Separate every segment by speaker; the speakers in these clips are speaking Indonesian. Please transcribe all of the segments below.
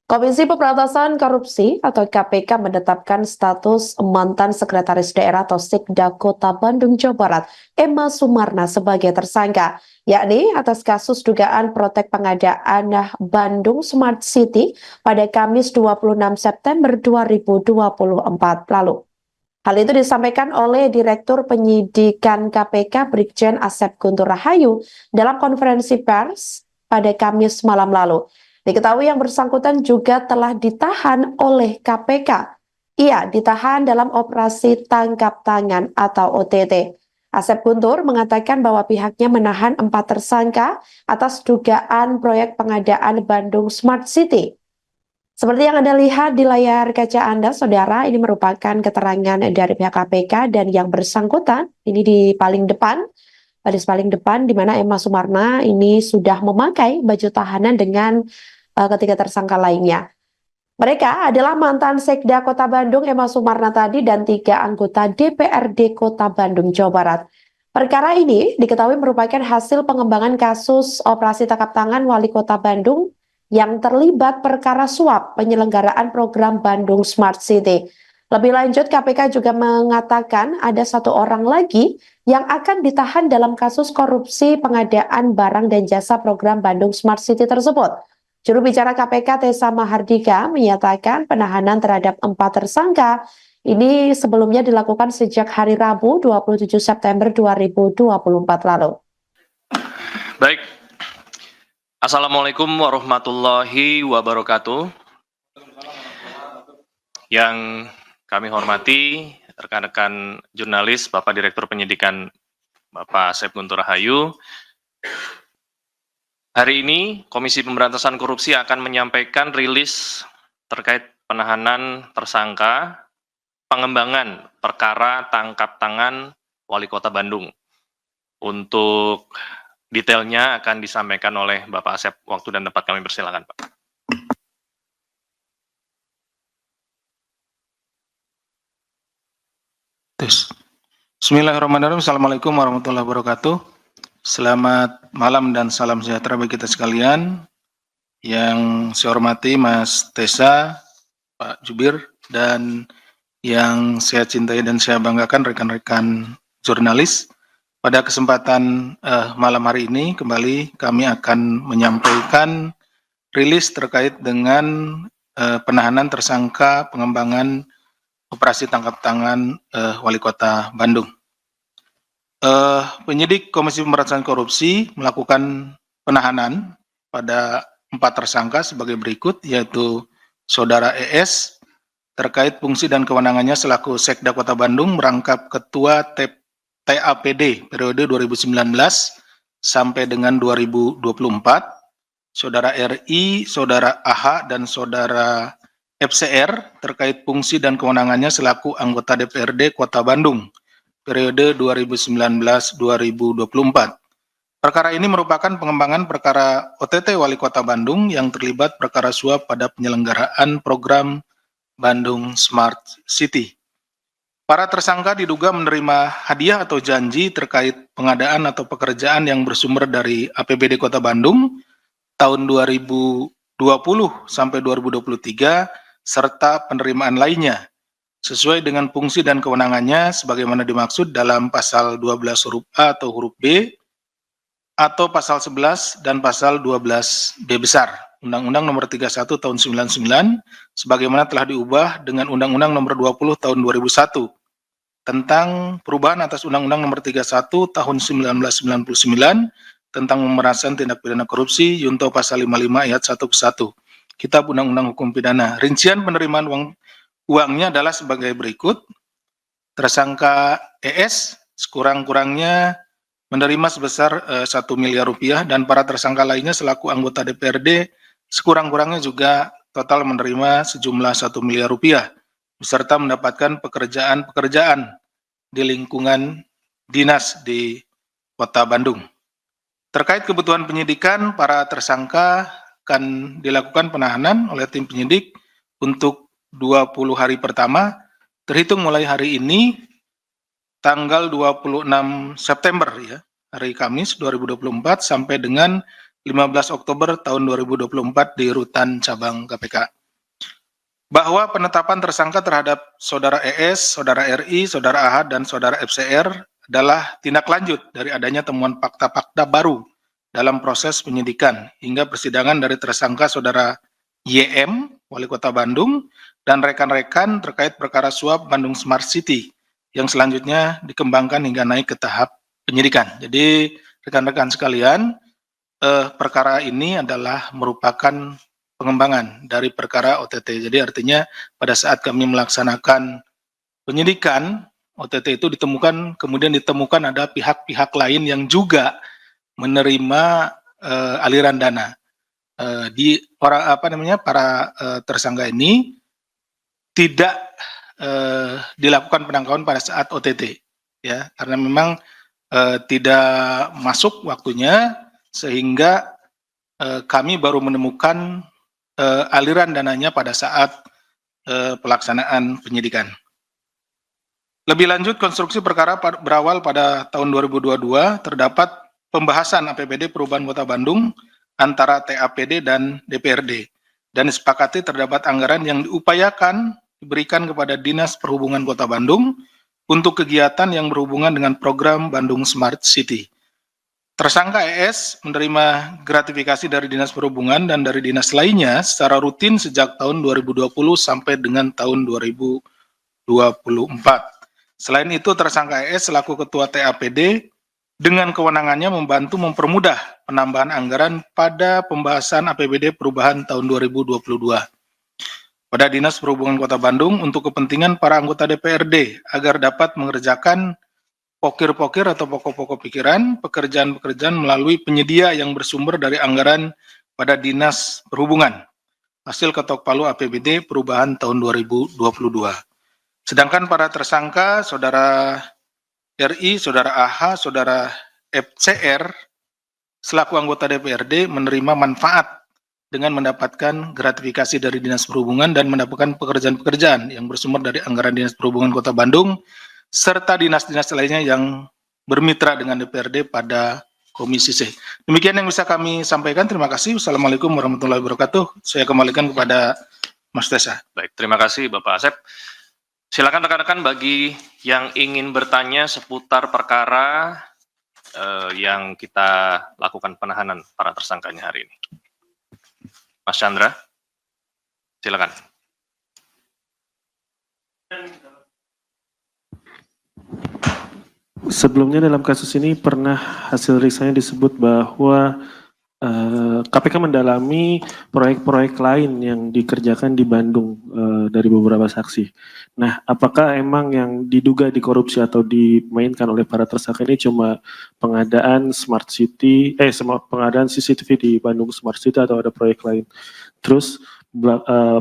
Speaker 1: Komisi Pemberantasan Korupsi atau KPK menetapkan status mantan Sekretaris Daerah atau Sekda Kota Bandung, Jawa Barat, Emma Sumarna sebagai tersangka, yakni atas kasus dugaan protek pengadaan Bandung Smart City pada Kamis 26 September 2024 lalu. Hal itu disampaikan oleh Direktur Penyidikan KPK Brigjen Asep Guntur Rahayu dalam konferensi pers pada Kamis malam lalu. Diketahui yang bersangkutan juga telah ditahan oleh KPK. Ia ditahan dalam operasi tangkap tangan atau OTT. Asep Guntur mengatakan bahwa pihaknya menahan 4 tersangka atas dugaan proyek pengadaan Bandung Smart City. Seperti yang Anda lihat di layar kaca Anda, Saudara, ini merupakan keterangan dari pihak KPK dan yang bersangkutan, ini di paling depan, baris paling depan, di mana Emma Sumarna ini sudah memakai baju tahanan dengan ketiga tersangka lainnya. Mereka adalah mantan Sekda Kota Bandung Emma Sumarna tadi dan 3 anggota DPRD Kota Bandung, Jawa Barat. Perkara ini diketahui merupakan hasil pengembangan kasus operasi tangkap tangan Wali Kota Bandung yang terlibat perkara suap penyelenggaraan program Bandung Smart City. Lebih lanjut, KPK juga mengatakan ada 1 orang lagi yang akan ditahan dalam kasus korupsi pengadaan barang dan jasa program Bandung Smart City tersebut. Juru bicara KPK Tessa Mahardika menyatakan penahanan terhadap 4 tersangka ini sebelumnya dilakukan sejak hari Rabu 27 September 2024 lalu.
Speaker 2: Baik. Assalamualaikum warahmatullahi wabarakatuh. Yang kami hormati rekan-rekan jurnalis, Bapak Direktur Penyidikan Bapak Asep Guntur Rahayu. Hari ini Komisi Pemberantasan Korupsi akan menyampaikan rilis terkait penahanan tersangka pengembangan perkara tangkap tangan Wali Kota Bandung. Untuk detailnya akan disampaikan oleh Bapak Asep. Waktu dan tempat kami persilakan, Pak.
Speaker 3: Bismillahirrahmanirrahim. Assalamualaikum warahmatullahi wabarakatuh. Selamat malam dan salam sejahtera bagi kita sekalian. Yang saya hormati Mas Tessa, Pak Jubir, dan yang saya cintai dan saya banggakan rekan-rekan jurnalis. Pada kesempatan malam hari ini kembali kami akan menyampaikan rilis terkait dengan penahanan tersangka pengembangan operasi tangkap tangan Wali Kota Bandung. Penyidik Komisi Pemberantasan Korupsi melakukan penahanan pada 4 tersangka sebagai berikut, yaitu Saudara ES terkait fungsi dan kewenangannya selaku Sekda Kota Bandung merangkap Ketua TAPD periode 2019 sampai dengan 2024, Saudara RI, Saudara AH, dan Saudara FCR terkait fungsi dan kewenangannya selaku anggota DPRD Kota Bandung periode 2019-2024. Perkara ini merupakan pengembangan perkara OTT Wali Kota Bandung yang terlibat perkara suap pada penyelenggaraan program Bandung Smart City. Para tersangka diduga menerima hadiah atau janji terkait pengadaan atau pekerjaan yang bersumber dari APBD Kota Bandung tahun 2020 sampai 2023 serta penerimaan lainnya sesuai dengan fungsi dan kewenangannya sebagaimana dimaksud dalam pasal 12 huruf A atau huruf B atau pasal 11 dan pasal 12 B besar Undang-Undang Nomor 31 Tahun 99 sebagaimana telah diubah dengan Undang-Undang Nomor 20 Tahun 2001 tentang perubahan atas Undang-Undang Nomor 31 Tahun 1999 tentang pemberantasan tindak pidana korupsi Yunto pasal 55 ayat 1 ke 1 Kitab Undang-Undang Hukum Pidana. Rincian penerimaan uangnya adalah sebagai berikut. Tersangka ES sekurang-kurangnya menerima sebesar 1 miliar rupiah dan para tersangka lainnya selaku anggota DPRD sekurang-kurangnya juga total menerima sejumlah 1 miliar rupiah beserta mendapatkan pekerjaan-pekerjaan di lingkungan dinas di Kota Bandung. Terkait kebutuhan penyidikan, para tersangka akan dilakukan penahanan oleh tim penyidik untuk 20 hari pertama, terhitung mulai hari ini, tanggal 26 September, ya, hari Kamis 2024, sampai dengan 15 Oktober tahun 2024 di Rutan Cabang KPK. bahwa penetapan tersangka terhadap Saudara ES, Saudara RI, Saudara AH, dan Saudara FCR adalah tindak lanjut dari adanya temuan fakta-fakta baru dalam proses penyidikan hingga persidangan dari tersangka Saudara YM, Wali Kota Bandung, dan rekan-rekan terkait perkara suap Bandung Smart City yang selanjutnya dikembangkan hingga naik ke tahap penyidikan. Jadi rekan-rekan sekalian, perkara ini adalah merupakan pengembangan dari perkara OTT. Jadi artinya pada saat kami melaksanakan penyidikan, OTT itu kemudian ditemukan ada pihak-pihak lain yang juga menerima aliran dana. Di para tersangka ini tidak dilakukan penangkapan pada saat OTT, ya, karena memang tidak masuk waktunya sehingga kami baru menemukan aliran dananya pada saat pelaksanaan penyidikan. Lebih lanjut, konstruksi perkara berawal pada tahun 2022 terdapat pembahasan APBD Perubahan Kota Bandung antara TAPD dan DPRD dan disepakati terdapat anggaran yang diupayakan diberikan kepada Dinas Perhubungan Kota Bandung untuk kegiatan yang berhubungan dengan program Bandung Smart City. Tersangka ES menerima gratifikasi dari Dinas Perhubungan dan dari dinas lainnya secara rutin sejak tahun 2020 sampai dengan tahun 2024. Selain itu, tersangka ES selaku Ketua TAPD dengan kewenangannya membantu mempermudah penambahan anggaran pada pembahasan APBD perubahan tahun 2022 pada Dinas Perhubungan Kota Bandung untuk kepentingan para anggota DPRD agar dapat mengerjakan pokir-pokir atau pokok-pokok pikiran, pekerjaan-pekerjaan melalui penyedia yang bersumber dari anggaran pada Dinas Perhubungan. Hasil ketok palu APBD perubahan tahun 2022. Sedangkan para tersangka, Saudara RI, Saudara AH, Saudara FCR, selaku anggota DPRD menerima manfaat dengan mendapatkan gratifikasi dari Dinas Perhubungan dan mendapatkan pekerjaan-pekerjaan yang bersumber dari anggaran Dinas Perhubungan Kota Bandung, serta dinas-dinas lainnya yang bermitra dengan DPRD pada Komisi C. Demikian yang bisa kami sampaikan. Terima kasih. Wassalamualaikum warahmatullahi wabarakatuh. Saya kembalikan kepada Mas Tesa.
Speaker 2: Baik, terima kasih Bapak Asep. Silakan rekan-rekan bagi yang ingin bertanya seputar perkara yang kita lakukan penahanan para tersangkanya hari ini. Mas Chandra, silakan.
Speaker 4: Sebelumnya dalam kasus ini pernah hasil riksanya disebut bahwa KPK mendalami proyek-proyek lain yang dikerjakan di Bandung dari beberapa saksi. Nah, apakah emang yang diduga dikorupsi atau dimainkan oleh para tersangka ini cuma pengadaan Smart City, pengadaan CCTV di Bandung Smart City atau ada proyek lain? Terus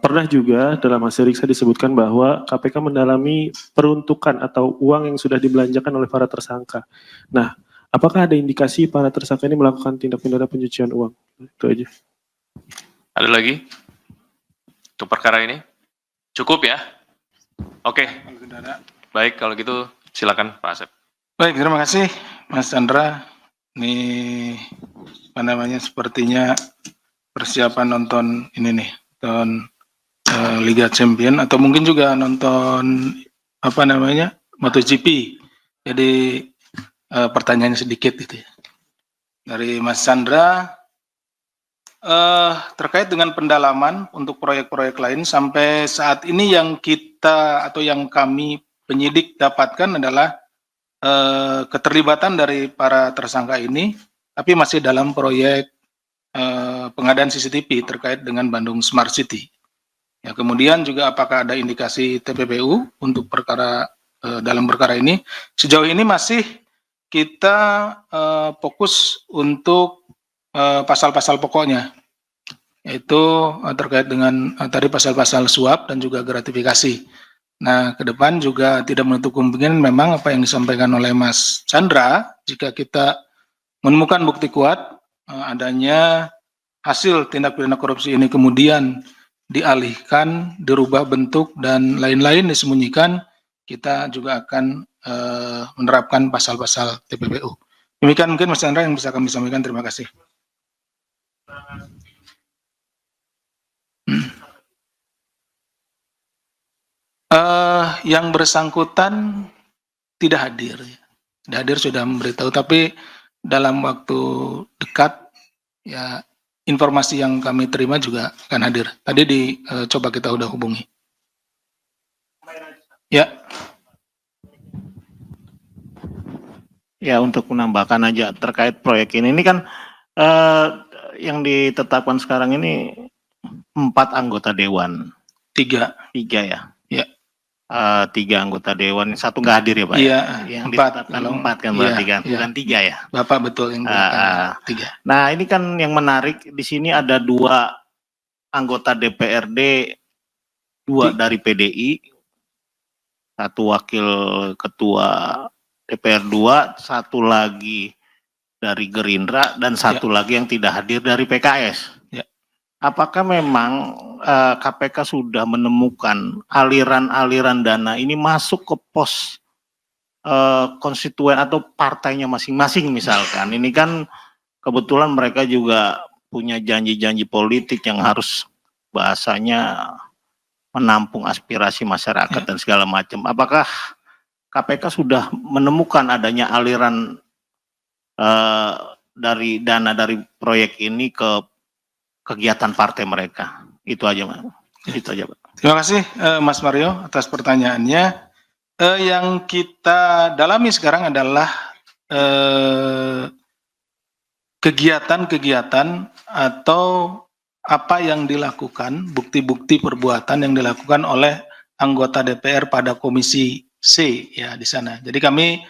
Speaker 4: pernah juga dalam hasil riksa disebutkan bahwa KPK mendalami peruntukan atau uang yang sudah dibelanjakan oleh para tersangka. Nah, apakah ada indikasi para tersangka ini melakukan tindak pidana pencucian uang? Itu aja.
Speaker 2: Ada lagi? Untuk perkara ini? Cukup ya? Oke. Baik, kalau gitu silakan Pak Asep.
Speaker 3: Baik, terima kasih Mas Chandra. Ini sepertinya persiapan nonton ini nih, nonton Liga Champion atau mungkin juga nonton MotoGP. Jadi pertanyaannya sedikit gitu ya. Dari Mas Chandra terkait dengan pendalaman untuk proyek-proyek lain sampai saat ini yang kita atau yang kami penyidik dapatkan adalah keterlibatan dari para tersangka ini, tapi masih dalam proyek pengadaan CCTV terkait dengan Bandung Smart City. Ya, kemudian juga apakah ada indikasi TPPU untuk dalam perkara ini? Sejauh ini masih kita fokus untuk pasal-pasal pokoknya, yaitu terkait dengan tadi pasal-pasal suap dan juga gratifikasi. Nah, ke depan juga tidak menutup kemungkinan memang apa yang disampaikan oleh Mas Chandra, jika kita menemukan bukti kuat adanya hasil tindak pidana korupsi ini kemudian dialihkan, dirubah bentuk, dan lain-lain disembunyikan, kita juga akan menerapkan pasal-pasal TPPU. Demikian mungkin Mas Chandra yang bisa kami sampaikan. Terima kasih. Yang bersangkutan tidak hadir. Tidak hadir sudah memberitahu, tapi dalam waktu dekat ya informasi yang kami terima juga akan hadir. Tadi coba kita udah hubungi. Ya,
Speaker 5: Ya, untuk menambahkan aja terkait proyek ini kan yang ditetapkan sekarang ini 4 anggota dewan,
Speaker 3: 3.
Speaker 5: 3 ya?
Speaker 3: Ya.
Speaker 5: 3 anggota dewan, 1 nggak hadir ya Pak?
Speaker 3: Iya,
Speaker 5: Yang
Speaker 3: 4.
Speaker 5: ditetapkan 4 kan berarti kan,
Speaker 3: Iya.
Speaker 5: bukan 3 ya?
Speaker 3: Bapak betul yang berkata 3.
Speaker 5: Nah, ini kan yang menarik di sini ada 2 anggota DPRD, 2 dari PDI, 1 wakil ketua DPR 2, 1 lagi dari Gerindra, dan 1 lagi yang tidak hadir dari PKS.
Speaker 3: Ya.
Speaker 5: Apakah memang KPK sudah menemukan aliran-aliran dana ini masuk ke pos konstituen atau partainya masing-masing misalkan? Ini kan kebetulan mereka juga punya janji-janji politik yang harus bahasanya menampung aspirasi masyarakat dan segala macam. Apakah KPK sudah menemukan adanya aliran dari dana dari proyek ini ke kegiatan partai mereka? Itu aja, Pak. Itu aja, Pak.
Speaker 3: Terima kasih Mas Mario atas pertanyaannya. Yang kita dalami sekarang adalah kegiatan-kegiatan atau apa yang dilakukan, bukti-bukti perbuatan yang dilakukan oleh anggota DPR pada Komisi C ya di sana. Jadi kami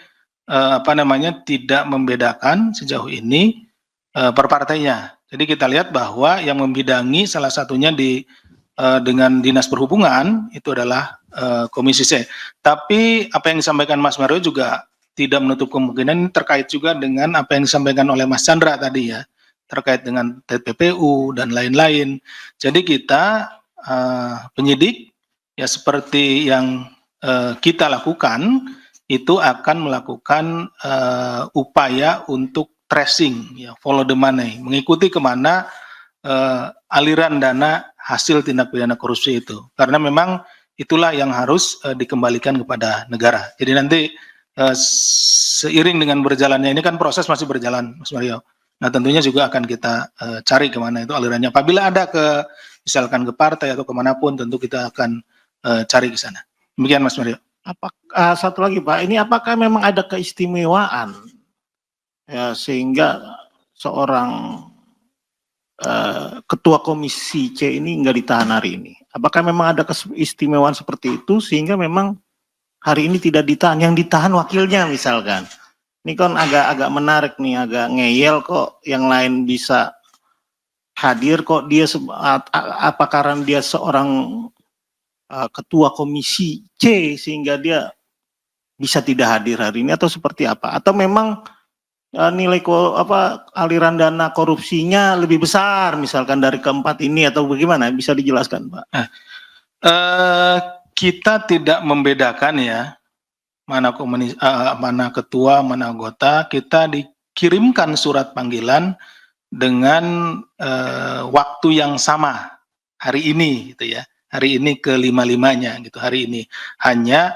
Speaker 3: tidak membedakan sejauh ini per partainya. Jadi kita lihat bahwa yang membidangi salah satunya dengan Dinas Perhubungan itu adalah Komisi C. Tapi apa yang disampaikan Mas Mario juga tidak menutup kemungkinan terkait juga dengan apa yang disampaikan oleh Mas Chandra tadi ya, terkait dengan TPPU dan lain-lain. Jadi kita penyidik ya seperti yang kita lakukan itu akan melakukan upaya untuk tracing, ya, follow the money, mengikuti kemana aliran dana hasil tindak pidana korupsi itu. Karena memang itulah yang harus dikembalikan kepada negara. Jadi nanti seiring dengan berjalannya ini kan proses masih berjalan, Mas Mario. Nah tentunya juga akan kita cari kemana itu alirannya. Apabila ada misalkan ke partai atau kemanapun, tentu kita akan cari ke sana. Demikian Mas Mario.
Speaker 5: Satu lagi Pak, ini apakah memang ada keistimewaan ya sehingga seorang ketua Komisi C ini nggak ditahan hari ini? Apakah memang ada keistimewaan seperti itu sehingga memang hari ini tidak ditahan, yang ditahan wakilnya misalkan? Ini kan agak menarik nih, agak ngeyel kok yang lain bisa hadir kok dia apa karena dia seorang ketua Komisi C sehingga dia bisa tidak hadir hari ini atau seperti apa? Atau memang nilai aliran dana korupsinya lebih besar misalkan dari keempat ini atau bagaimana? Bisa dijelaskan, Pak?
Speaker 3: Kita tidak membedakan ya mana ketua, mana anggota. Kita dikirimkan surat panggilan dengan waktu yang sama hari ini gitu ya. Hari ini ke-5-5-nya gitu, hari ini hanya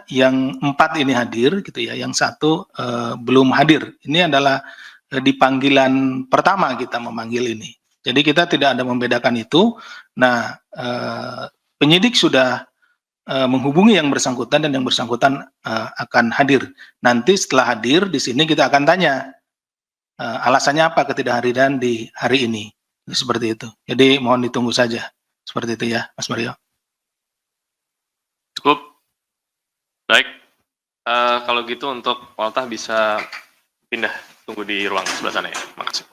Speaker 3: yang 4 ini hadir gitu ya, yang 1 belum hadir. Ini adalah di panggilan pertama kita memanggil ini. Jadi kita tidak ada membedakan itu. Nah, penyidik sudah menghubungi yang bersangkutan dan yang bersangkutan akan hadir. Nanti setelah hadir di sini kita akan tanya alasannya apa ketidakhadiran di hari ini. Seperti itu. Jadi mohon ditunggu saja. Seperti itu ya, Mas Mario.
Speaker 2: Cukup. Baik. Kalau gitu untuk Waltah bisa pindah, tunggu di ruang sebelah sana ya. Makasih.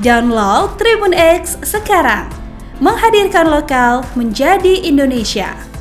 Speaker 6: Download Tribun X sekarang. Menghadirkan lokal menjadi Indonesia.